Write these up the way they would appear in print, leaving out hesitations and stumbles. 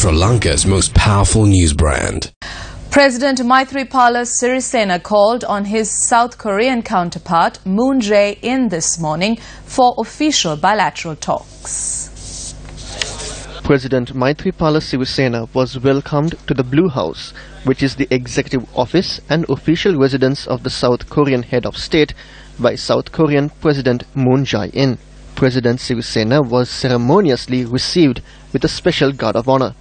Sri Lanka's most powerful news brand. President Maithripala Sirisena called on his South Korean counterpart Moon Jae-in this morning for official bilateral talks. President Maithripala Sirisena was welcomed to the Blue House, which is the executive office and official residence of the South Korean head of state, by South Korean President Moon Jae-in. President Sirisena was ceremoniously received with a special guard of honor.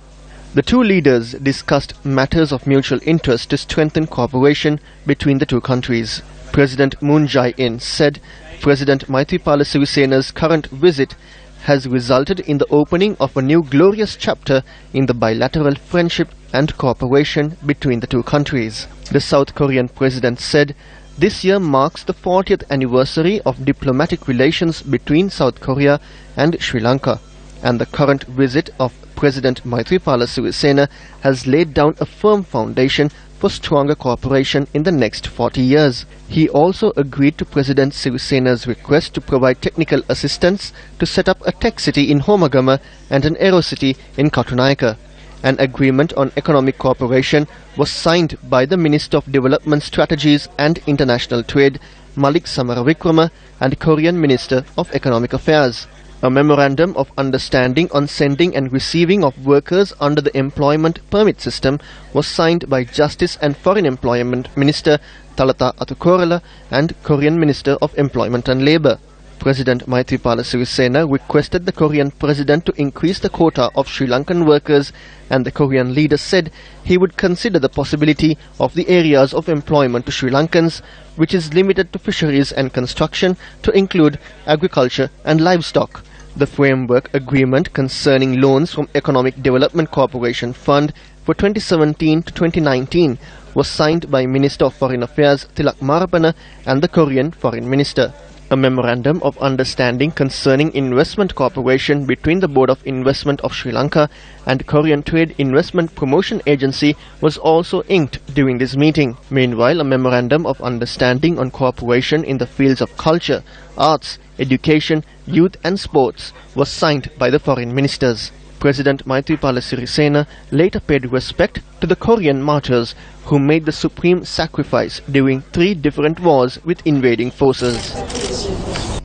The two leaders discussed matters of mutual interest to strengthen cooperation between the two countries. President Moon Jae-in said President Maithripala Sirisena's current visit has resulted in the opening of a new glorious chapter in the bilateral friendship and cooperation between the two countries. The South Korean president said this year marks the 40th anniversary of diplomatic relations between South Korea and Sri Lanka, and the current visit of President Maithripala Sirisena has laid down a firm foundation for stronger cooperation in the next 40 years. He also agreed to President Sirisena's request to provide technical assistance to set up a tech city in Homagama and an aerocity in Katunayaka. An agreement on economic cooperation was signed by the Minister of Development Strategies and International Trade, Malik Samaravikrama, and Korean Minister of Economic Affairs. A memorandum of understanding on sending and receiving of workers under the employment permit system was signed by Justice and Foreign Employment Minister Talata Atukorala and Korean Minister of Employment and Labour. President Maithripala Sirisena requested the Korean president to increase the quota of Sri Lankan workers, and the Korean leader said he would consider the possibility of the areas of employment to Sri Lankans, which is limited to fisheries and construction, to include agriculture and livestock. The framework agreement concerning loans from Economic Development Corporation Fund for 2017 to 2019 was signed by Minister of Foreign Affairs Tilak Marapana and the Korean Foreign Minister. A memorandum of understanding concerning investment cooperation between the Board of Investment of Sri Lanka and Korean Trade Investment Promotion Agency was also inked during this meeting. Meanwhile, a memorandum of understanding on cooperation in the fields of culture, arts, education, youth and sports was signed by the foreign ministers. President Maithripala Sirisena later paid respect to the Korean martyrs who made the supreme sacrifice during 3 different wars with invading forces.